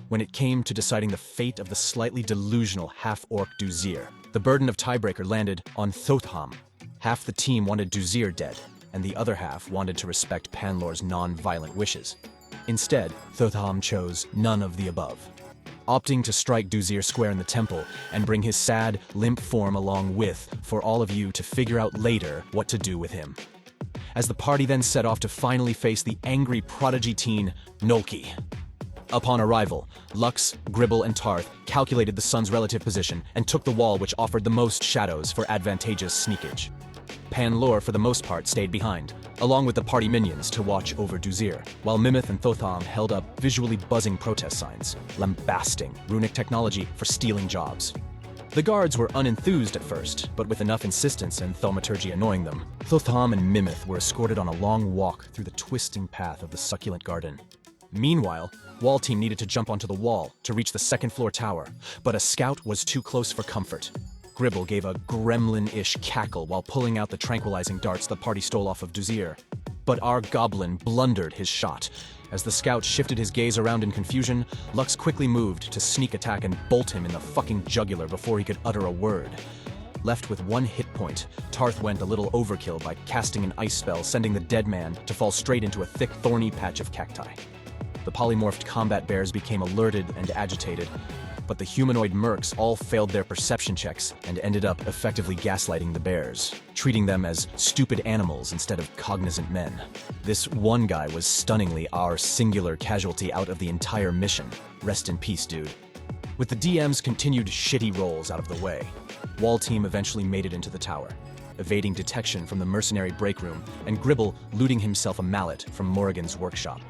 when it came to deciding the fate of the slightly delusional half-orc Duzir. The burden of tiebreaker landed on Thotham. Half the team wanted Duzir dead, and the other half wanted to respect Panlor's non-violent wishes. Instead, Thotham chose none of the above, opting to strike Duzir square in the temple and bring his sad, limp form along with, for all of you to figure out later what to do with him. As the party then set off to finally face the angry prodigy teen, Nolki. Upon arrival, Lux, Gribble, and Tarth calculated the sun's relative position and took the wall which offered the most shadows for advantageous sneakage. Panlor, for the most part, stayed behind, along with the party minions to watch over Duzir, while Mimith and Thotham held up visually buzzing protest signs, lambasting runic technology for stealing jobs. The guards were unenthused at first, but with enough insistence and thaumaturgy annoying them, Thotham and Mimith were escorted on a long walk through the twisting path of the succulent garden. Meanwhile, Wall Team needed to jump onto the wall to reach the second-floor tower, but a scout was too close for comfort. Gribble gave a gremlin-ish cackle while pulling out the tranquilizing darts the party stole off of Duzir. But our goblin blundered his shot. As the scout shifted his gaze around in confusion, Lux quickly moved to sneak attack and bolt him in the fucking jugular before he could utter a word. Left with one hit point, Tarth went a little overkill by casting an ice spell, sending the dead man to fall straight into a thick, thorny patch of cacti. The polymorphed combat bears became alerted and agitated, but the humanoid mercs all failed their perception checks and ended up effectively gaslighting the bears, treating them as stupid animals instead of cognizant men. This one guy was stunningly our singular casualty out of the entire mission. Rest in peace, dude. With the DM's continued shitty rolls out of the way, Wall Team eventually made it into the tower, evading detection from the mercenary break room and Gribble looting himself a mallet from Morrigan's workshop.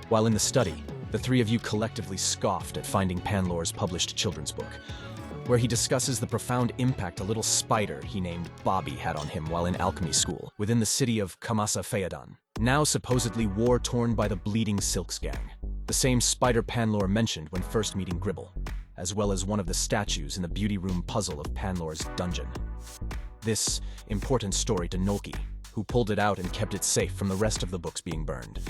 While in the study, the three of you collectively scoffed at finding Panlor's published children's book, where he discusses the profound impact a little spider he named Bobby had on him while in alchemy school within the city of Kamasa Phaedon, now supposedly war-torn by the Bleeding Silks gang, the same spider Panlor mentioned when first meeting Gribble, as well as one of the statues in the beauty room puzzle of Panlor's dungeon. This important story to Nolki, who pulled it out and kept it safe from the rest of the books being burned.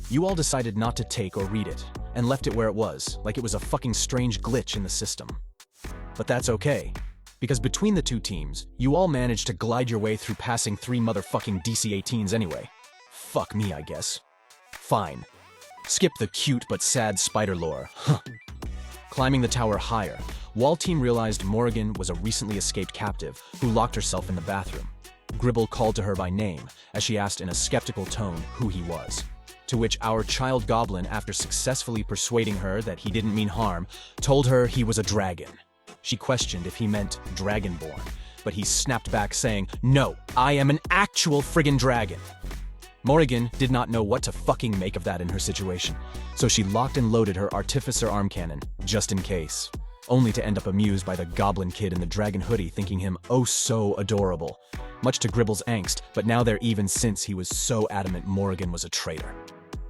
You all decided not to take or read it, and left it where it was, like it was a fucking strange glitch in the system. But that's okay, because between the two teams, you all managed to glide your way through passing 3 motherfucking DC-18s anyway. Fuck me, I guess. Fine. Skip the cute but sad spider lore. Huh. Climbing the tower higher, Wall Team realized Morrigan was a recently escaped captive who locked herself in the bathroom. Gribble called to her by name as she asked in a skeptical tone who he was. To which our child goblin, after successfully persuading her that he didn't mean harm, told her he was a dragon. She questioned if he meant dragonborn, but he snapped back saying, "No, I am an actual friggin' dragon." Morrigan did not know what to fucking make of that in her situation, so she locked and loaded her artificer arm cannon, just in case, only to end up amused by the goblin kid in the dragon hoodie thinking him oh so adorable, much to Gribble's angst, but now they're even since he was so adamant Morrigan was a traitor.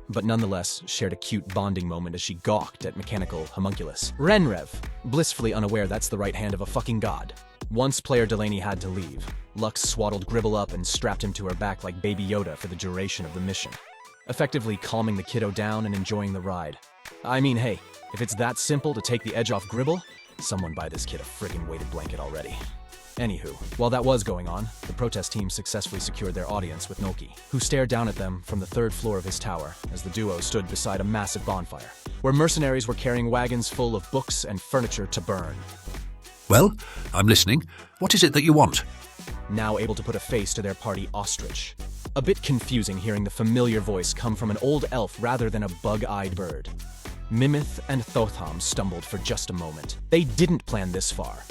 But nonetheless shared a cute bonding moment as she gawked at mechanical homunculus. Renrev, blissfully unaware that's the right hand of a fucking god. Once player Delaney had to leave, Lux swaddled Gribble up and strapped him to her back like Baby Yoda for the duration of the mission, effectively calming the kiddo down and enjoying the ride. I mean, hey, if it's that simple to take the edge off Gribble, someone buy this kid a friggin' weighted blanket already. Anywho, while that was going on, the protest team successfully secured their audience with Nolki, who stared down at them from the 3rd floor of his tower as the duo stood beside a massive bonfire, where mercenaries were carrying wagons full of books and furniture to burn. Well, I'm listening. What is it that you want? Now able to put a face to their party ostrich. A bit confusing hearing the familiar voice come from an old elf rather than a bug-eyed bird. Mimith and Thotham stumbled for just a moment. They didn't plan this far.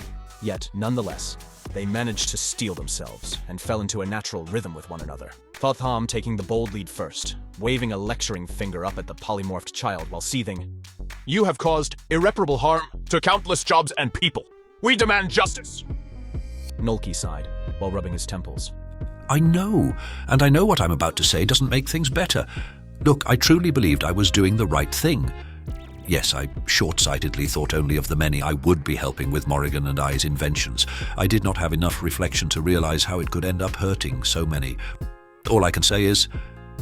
Yet, nonetheless, they managed to steel themselves and fell into a natural rhythm with one another. Thotham taking the bold lead first, waving a lecturing finger up at the polymorphed child while seething. "You have caused irreparable harm to countless jobs and people. We demand justice." Nolki sighed, while rubbing his temples. I know, and I know what I'm about to say doesn't make things better. Look, I truly believed I was doing the right thing. Yes, I short-sightedly thought only of the many I would be helping with Morrigan and I's inventions. I did not have enough reflection to realize how it could end up hurting so many. All I can say is,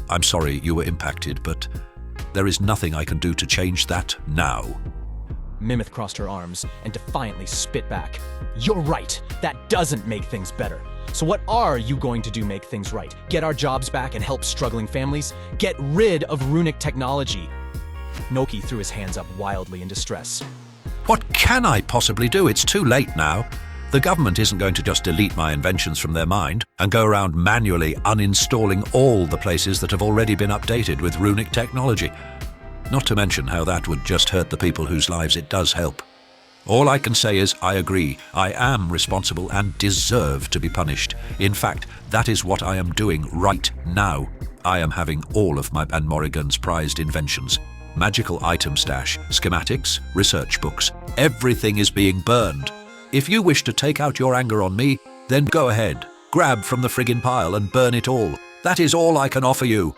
I'm sorry you were impacted, but There is nothing I can do to change that now. Mimith crossed her arms and defiantly spit back. You're right, that doesn't make things better. So what are you going to do make things right? Get our jobs back and help struggling families? Get rid of runic technology? Noki threw his hands up wildly in distress. What can I possibly do? It's too late now. The government isn't going to just delete my inventions from their mind and go around manually uninstalling all the places that have already been updated with runic technology. Not to mention how that would just hurt the people whose lives it does help. All I can say is I agree. I am responsible and deserve to be punished. In fact, that is what I am doing right now. I am having all of my and Morrigan's prized inventions. Magical item stash, schematics, research books. Everything is being burned. If you wish to take out your anger on me, then go ahead. Grab from the friggin' pile and burn it all. That is all I can offer you.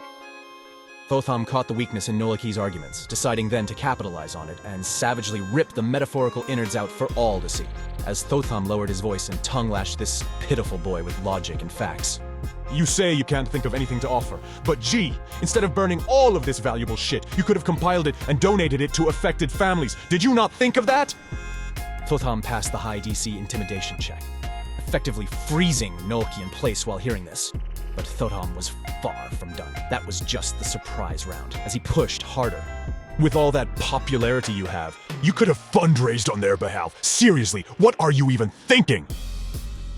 Thotham caught the weakness in Nolaki's arguments, deciding then to capitalize on it and savagely rip the metaphorical innards out for all to see, as Thotham lowered his voice and tongue-lashed this pitiful boy with logic and facts. You say you can't think of anything to offer, but gee, instead of burning all of this valuable shit, you could have compiled it and donated it to affected families. Did you not think of that? Thotham passed the high DC intimidation check, effectively freezing Nolki in place while hearing this. But Thotham was far from done. That was just the surprise round, as he pushed harder. With all that popularity you have, you could have fundraised on their behalf. Seriously, what are you even thinking?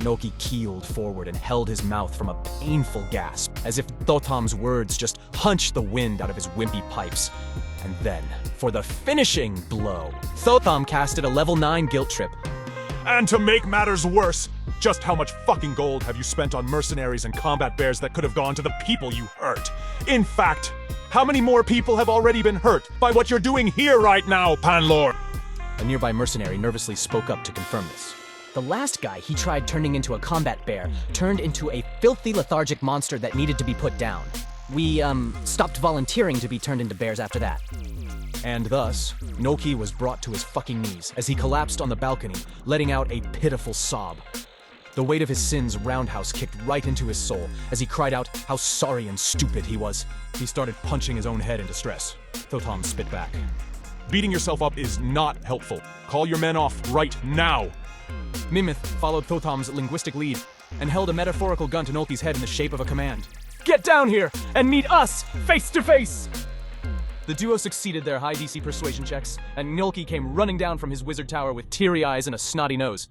Nolki keeled forward and held his mouth from a painful gasp, as if Thotham's words just hunched the wind out of his wimpy pipes. And then, for the finishing blow, Thotham casted a level 9 guilt trip. And to make matters worse, just how much fucking gold have you spent on mercenaries and combat bears that could have gone to the people you hurt? In fact, how many more people have already been hurt by what you're doing here right now, Panlor? A nearby mercenary nervously spoke up to confirm this. The last guy he tried turning into a combat bear turned into a filthy lethargic monster that needed to be put down. We, stopped volunteering to be turned into bears after that. And thus, Noki was brought to his fucking knees as he collapsed on the balcony, letting out a pitiful sob. The weight of his sins roundhouse kicked right into his soul as he cried out how sorry and stupid he was. He started punching his own head in distress. Thotham spit back. Beating yourself up is not helpful. Call your men off right now. Mimith followed Thotham's linguistic lead and held a metaphorical gun to Nolki's head in the shape of a command. Get down here and meet us face to face! The duo succeeded their high DC persuasion checks, and Nolki came running down from his wizard tower with teary eyes and a snotty nose.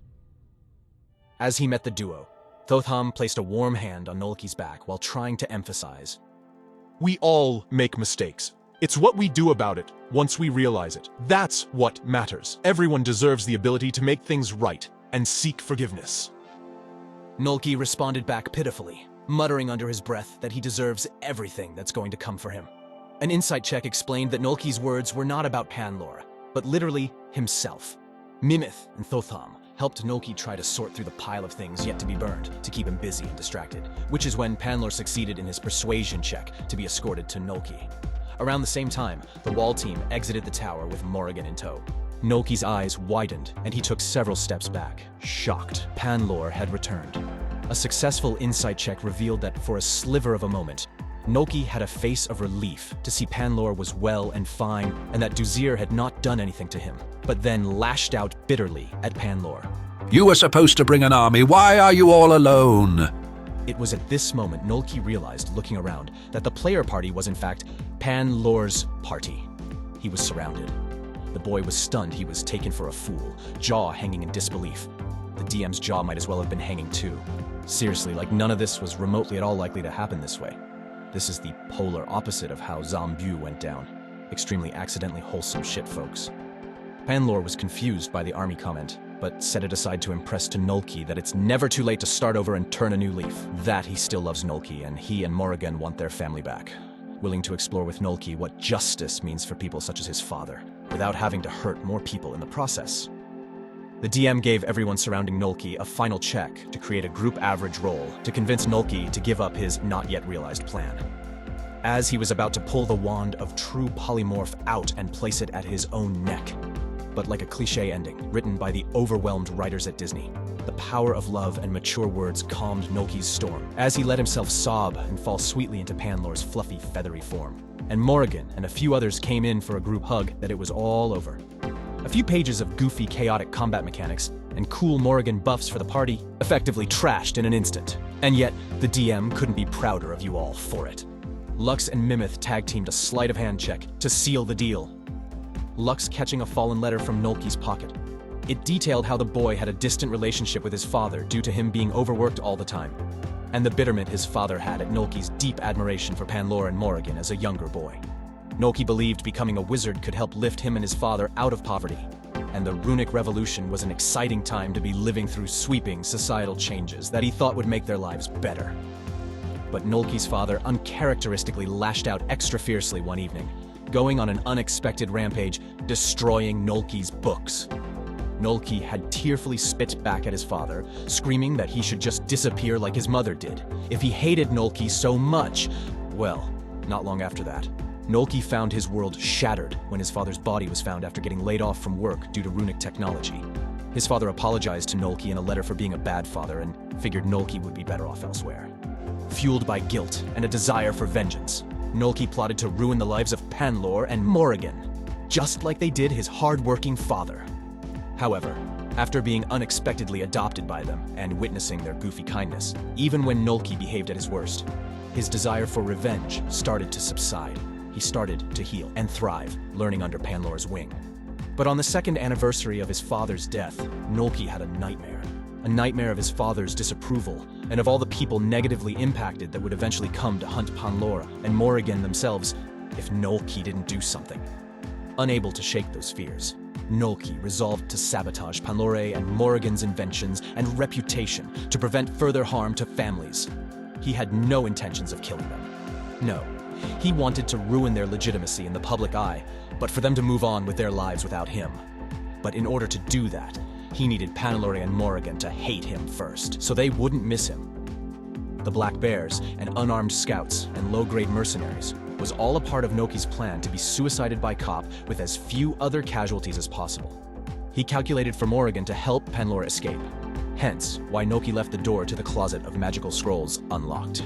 As he met the duo, Thotham placed a warm hand on Nolki's back while trying to emphasize. We all make mistakes. It's what we do about it once we realize it. That's what matters. Everyone deserves the ability to make things right and seek forgiveness. Nolki responded back pitifully, muttering under his breath that he deserves everything that's going to come for him. An insight check explained that Nolki's words were not about Panlor, but literally himself. Mimith and Thotham helped Nolki try to sort through the pile of things yet to be burned to keep him busy and distracted, which is when Panlor succeeded in his persuasion check to be escorted to Nolki. Around the same time, the wall team exited the tower with Morrigan in tow. Nolki's eyes widened, and he took several steps back, shocked. Panlor had returned. A successful insight check revealed that for a sliver of a moment, Nolki had a face of relief to see Panlor was well and fine, and that Duzir had not done anything to him, but then lashed out bitterly at Panlor. You were supposed to bring an army. Why are you all alone? It was at this moment Nolki realized, looking around, that the player party was in fact Panlor's party. He was surrounded. The boy was stunned. He was taken for a fool, jaw hanging in disbelief. The DM's jaw might as well have been hanging too. Seriously, like none of this was remotely at all likely to happen this way. This is the polar opposite of how Zambu went down. Extremely accidentally wholesome shit, folks. Panlor was confused by the army comment, but set it aside to impress to Nolki that it's never too late to start over and turn a new leaf. That he still loves Nolki, and he and Morrigan want their family back. Willing to explore with Nolki what justice means for people such as his father, without having to hurt more people in the process. The DM gave everyone surrounding Nolki a final check to create a group average roll to convince Nolki to give up his not-yet-realized plan. As he was about to pull the wand of true polymorph out and place it at his own neck, but like a cliché ending written by the overwhelmed writers at Disney, the power of love and mature words calmed Nolki's storm as he let himself sob and fall sweetly into Panlor's fluffy, feathery form. and Morrigan and a few others came in for a group hug that it was all over. A few pages of goofy, chaotic combat mechanics and cool Morrigan buffs for the party effectively trashed in an instant. And yet, the DM couldn't be prouder of you all for it. Lux and Mimith tag-teamed a sleight of hand check to seal the deal. Lux catching a fallen letter from Nolke's pocket. It detailed how the boy had a distant relationship with his father due to him being overworked all the time, and the bitterment his father had at Nolke's deep admiration for Panlore and Morrigan as a younger boy. Nolke believed becoming a wizard could help lift him and his father out of poverty, and the runic revolution was an exciting time to be living through sweeping societal changes that he thought would make their lives better. But Nolke's father uncharacteristically lashed out extra fiercely one evening, going on an unexpected rampage, destroying Nolke's books. Nolke had tearfully spit back at his father, screaming that he should just disappear like his mother did. If he hated Nolke so much, well, not long after that, Nolke found his world shattered when his father's body was found after getting laid off from work due to runic technology. His father apologized to Nolke in a letter for being a bad father and figured Nolke would be better off elsewhere. Fueled by guilt and a desire for vengeance, Nolke plotted to ruin the lives of Panlore and Morrigan, just like they did his hard-working father. However, after being unexpectedly adopted by them and witnessing their goofy kindness, even when Nolke behaved at his worst, his desire for revenge started to subside. He started to heal and thrive, learning under Panlore's wing. But on the second anniversary of his father's death, Nolke had a nightmare. A nightmare of his father's disapproval, and of all the people negatively impacted that would eventually come to hunt Panlore and Morrigan themselves if Nolke didn't do something. Unable to shake those fears, Nolke resolved to sabotage Panlore and Morrigan's inventions and reputation to prevent further harm to families. He had no intentions of killing them. No, he wanted to ruin their legitimacy in the public eye, but for them to move on with their lives without him. But in order to do that, he needed Panlore and Morrigan to hate him first, so they wouldn't miss him. The Black Bears and unarmed scouts and low-grade mercenaries was all a part of Nolke's plan to be suicided by cop with as few other casualties as possible. He calculated for Morrigan to help Panlore escape, hence why Nolke left the door to the closet of magical scrolls unlocked.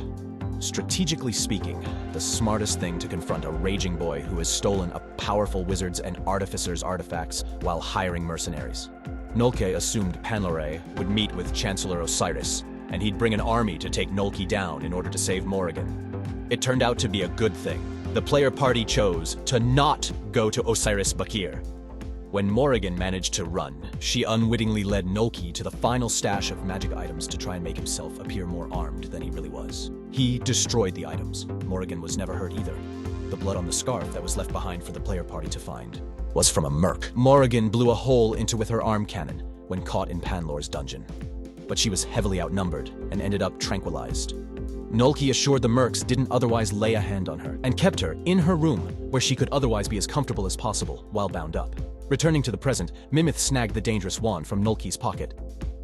Strategically speaking, the smartest thing to confront a raging boy who has stolen a powerful wizard's and artificer's artifacts while hiring mercenaries. Nolke assumed Panlore would meet with Chancellor Osiris, and he'd bring an army to take Nolke down in order to save Morrigan. It turned out to be a good thing. The player party chose to not go to Osiris Bakir. When Morrigan managed to run, she unwittingly led Nolke to the final stash of magic items to try and make himself appear more armed than he really was. He destroyed the items. Morrigan was never hurt either. The blood on the scarf that was left behind for the player party to find was from a merc. Morrigan blew a hole into with her arm cannon when caught in Panlore's dungeon. But she was heavily outnumbered and ended up tranquilized. Nolke assured the mercs didn't otherwise lay a hand on her and kept her in her room where she could otherwise be as comfortable as possible while bound up. Returning to the present, Mimith snagged the dangerous wand from Nolke's pocket,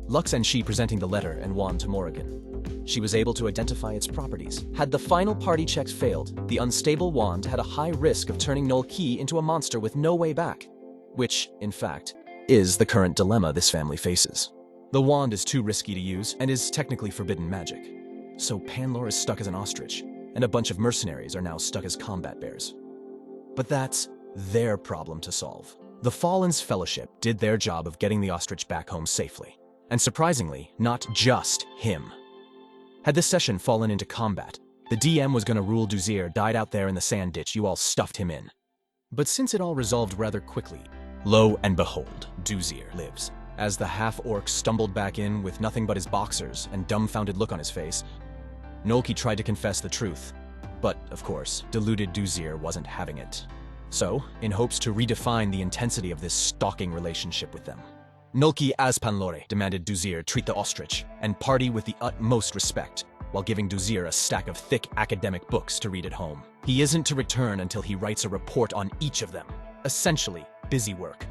Lux and she presenting the letter and wand to Morrigan. She was able to identify its properties. Had the final party checks failed, the unstable wand had a high risk of turning Nolke into a monster with no way back, which, in fact, is the current dilemma this family faces. The wand is too risky to use and is technically forbidden magic. So Panlore is stuck as an ostrich, and a bunch of mercenaries are now stuck as combat bears. But that's their problem to solve. The Fallen's Fellowship did their job of getting the ostrich back home safely. And surprisingly, not just him. Had this session fallen into combat, the DM was going to rule Duzir died out there in the sand ditch you all stuffed him in. But since it all resolved rather quickly, lo and behold, Duzir lives. As the half-orc stumbled back in with nothing but his boxers and dumbfounded look on his face, Nolke tried to confess the truth. But, of course, deluded Duzir wasn't having it. So, in hopes to redefine the intensity of this stalking relationship with them, Nolke as Panlore demanded Duzir treat the ostrich and party with the utmost respect, while giving Duzir a stack of thick academic books to read at home. He isn't to return until he writes a report on each of them. Essentially, busy work.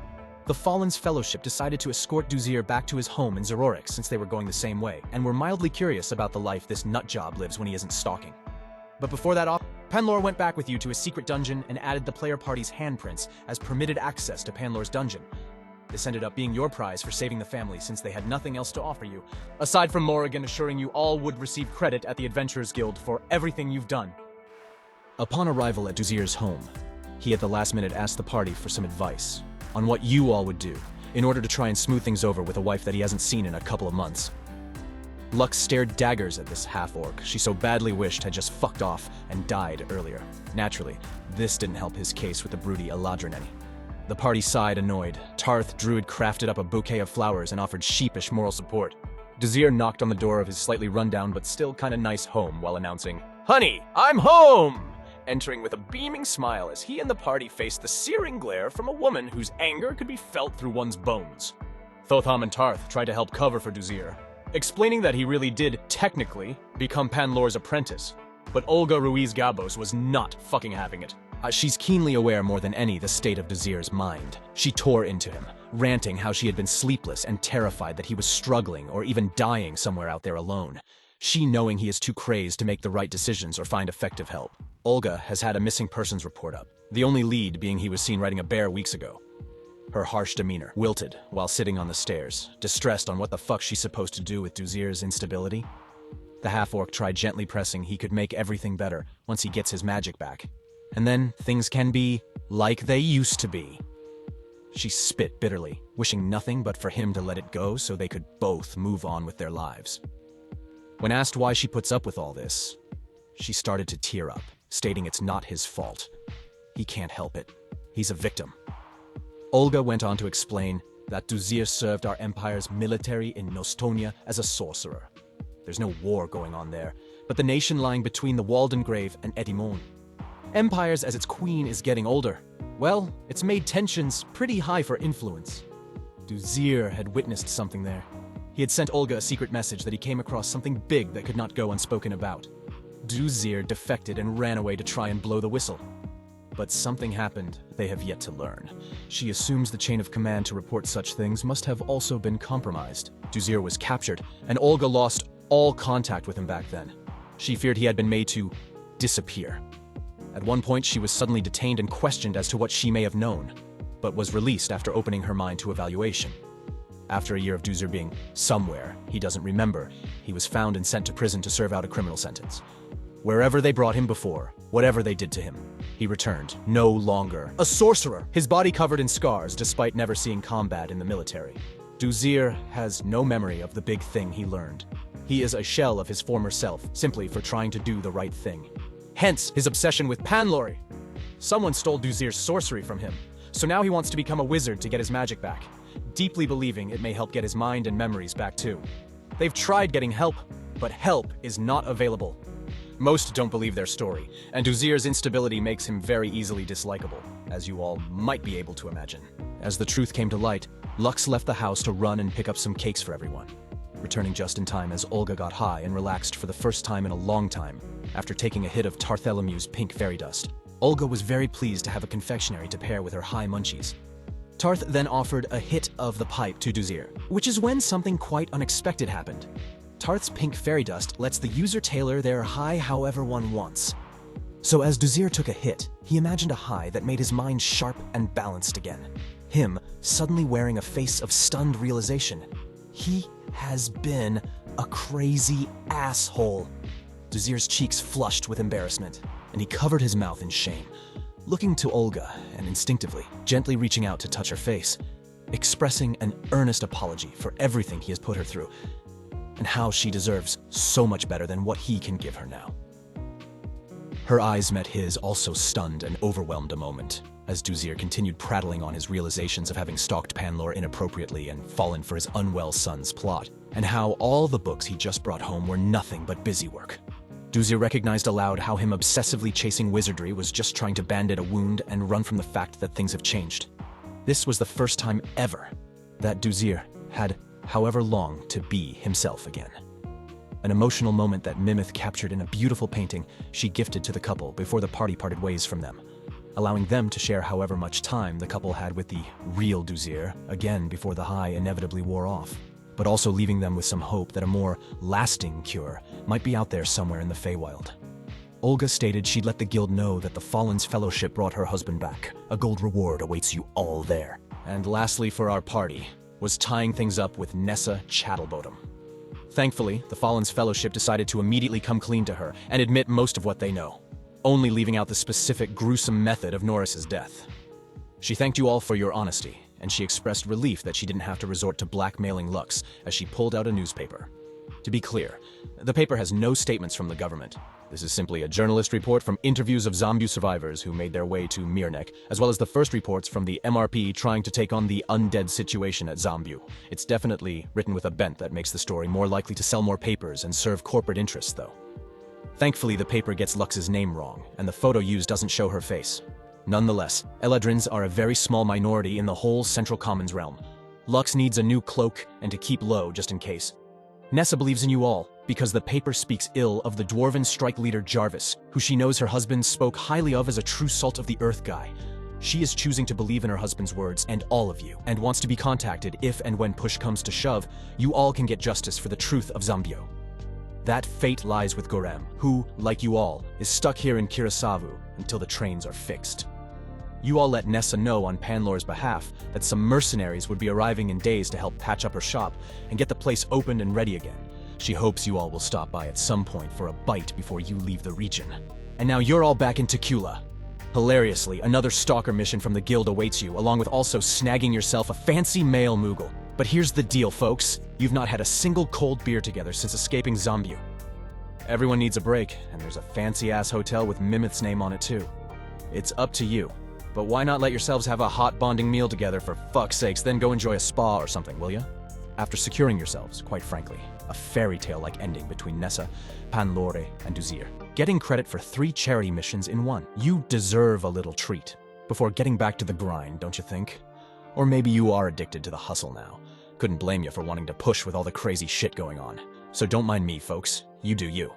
The Fallen's Fellowship decided to escort Duzir back to his home in Zerorix since they were going the same way, and were mildly curious about the life this nutjob lives when he isn't stalking. But before that, Panlore went back with you to his secret dungeon and added the player party's handprints as permitted access to Panlore's dungeon. This ended up being your prize for saving the family since they had nothing else to offer you, aside from Morrigan assuring you all would receive credit at the Adventurers Guild for everything you've done. Upon arrival at Duzir's home, he at the last minute asked the party for some advice on what you all would do in order to try and smooth things over with a wife that he hasn't seen in a couple of months. Lux stared daggers at this half-orc she so badly wished had just fucked off and died earlier. Naturally, this didn't help his case with the broody Eladrineni. The party sighed annoyed. Tarth Druid crafted up a bouquet of flowers and offered sheepish moral support. Duzir knocked on the door of his slightly rundown but still kinda nice home while announcing, "Honey, I'm home!" entering with a beaming smile as he and the party faced the searing glare from a woman whose anger could be felt through one's bones. Thotham and Tarth tried to help cover for Duzir, explaining that he really did, technically, become Panlor's apprentice. But Olga Ruiz Gabos was not fucking having it. She's keenly aware more than any the state of Duzir's mind. She tore into him, ranting how she had been sleepless and terrified that he was struggling or even dying somewhere out there alone. She knowing he is too crazed to make the right decisions or find effective help. Olga has had a missing persons report up, the only lead being he was seen riding a bear weeks ago. Her harsh demeanor wilted while sitting on the stairs, distressed on what the fuck she's supposed to do with Duzir's instability. The half-orc tried gently pressing he could make everything better once he gets his magic back. And then things can be like they used to be. She spit bitterly, wishing nothing but for him to let it go so they could both move on with their lives. When asked why she puts up with all this, she started to tear up, stating it's not his fault. He can't help it. He's a victim. Olga went on to explain that Duzir served our empire's military in Nostonia as a sorcerer. There's no war going on there, but the nation lying between the Waldengrave and Edimon. Empire's as its queen is getting older. Well, it's made tensions pretty high for influence. Duzir had witnessed something there. He had sent Olga a secret message that he came across something big that could not go unspoken about. Duzir defected and ran away to try and blow the whistle. But something happened they have yet to learn. She assumes the chain of command to report such things must have also been compromised. Duzir was captured, and Olga lost all contact with him back then. She feared he had been made to disappear. At one point, she was suddenly detained and questioned as to what she may have known, but was released after opening her mind to evaluation. After a year of Duzir being somewhere he doesn't remember, he was found and sent to prison to serve out a criminal sentence. Wherever they brought him before, whatever they did to him, he returned, no longer a sorcerer, his body covered in scars despite never seeing combat in the military. Duzir has no memory of the big thing he learned. He is a shell of his former self, simply for trying to do the right thing. Hence, his obsession with Panlori. Someone stole Duzir's sorcery from him, so now he wants to become a wizard to get his magic back, deeply believing it may help get his mind and memories back too. They've tried getting help, but help is not available. Most don't believe their story, and Duzir's instability makes him very easily dislikable, as you all might be able to imagine. As the truth came to light, Lux left the house to run and pick up some cakes for everyone, returning just in time as Olga got high and relaxed for the first time in a long time after taking a hit of Tarthelomew's pink fairy dust. Olga was very pleased to have a confectionery to pair with her high munchies. Tarth then offered a hit of the pipe to Duzir, which is when something quite unexpected happened. Tarth's pink fairy dust lets the user tailor their high however one wants. So as Duzir took a hit, he imagined a high that made his mind sharp and balanced again. Him suddenly wearing a face of stunned realization. He has been a crazy asshole. Duzir's cheeks flushed with embarrassment, and he covered his mouth in shame, looking to Olga and instinctively, gently reaching out to touch her face, expressing an earnest apology for everything he has put her through, and how she deserves so much better than what he can give her now. Her eyes met his, also stunned and overwhelmed a moment, as Duzir continued prattling on his realizations of having stalked Panlor inappropriately and fallen for his unwell son's plot, and how all the books he just brought home were nothing but busy work. Duzir recognized aloud how him obsessively chasing wizardry was just trying to bandage a wound and run from the fact that things have changed. This was the first time ever that Duzir had however long to be himself again. An emotional moment that Mimith captured in a beautiful painting she gifted to the couple before the party parted ways from them, allowing them to share however much time the couple had with the real Duzir again before the high inevitably wore off, but also leaving them with some hope that a more lasting cure might be out there somewhere in the Feywild. Olga stated she'd let the guild know that the Fallen's fellowship brought her husband back. A gold reward awaits you all there. And lastly for our party was tying things up with Nessa Chattlebottom. Thankfully, the Fallen's fellowship decided to immediately come clean to her and admit most of what they know. only leaving out the specific gruesome method of Norris's death. She thanked you all for your honesty, and she expressed relief that she didn't have to resort to blackmailing Lux as she pulled out a newspaper. To be clear, the paper has no statements from the government. This is simply a journalist report from interviews of zombie survivors who made their way to Mirnek, as well as the first reports from the MRP trying to take on the undead situation at Zombu. It's definitely written with a bent that makes the story more likely to sell more papers and serve corporate interests, though. Thankfully, the paper gets Lux's name wrong, and the photo used doesn't show her face. Nonetheless, Eladrins are a very small minority in the whole Central Commons realm. Lux needs a new cloak and to keep low just in case. Nessa believes in you all, because the paper speaks ill of the Dwarven strike leader Jarvis, who she knows her husband spoke highly of as a true salt of the earth guy. She is choosing to believe in her husband's words and all of you, and wants to be contacted if and when push comes to shove, you all can get justice for the truth of Zambio. That fate lies with Gorem, who, like you all, is stuck here in Kirisavu until the trains are fixed. You all let Nessa know on Panlor's behalf that some mercenaries would be arriving in days to help patch up her shop and get the place opened and ready again. She hopes you all will stop by at some point for a bite before you leave the region. And now you're all back in Tequila. Hilariously, another stalker mission from the guild awaits you, along with also snagging yourself a fancy male Moogle. But here's the deal, folks. You've not had a single cold beer together since escaping Zombu. Everyone needs a break, and there's a fancy-ass hotel with Mimith's name on it too. It's up to you. But why not let yourselves have a hot bonding meal together for fuck's sakes, then go enjoy a spa or something, will ya? After securing yourselves, quite frankly, a fairy tale-like ending between Nessa, Panlore, and Duzir. Getting credit for 3 charity missions in one. You deserve a little treat. Before getting back to the grind, don't you think? Or maybe you are addicted to the hustle now. Couldn't blame you for wanting to push with all the crazy shit going on. So don't mind me, folks. You do you.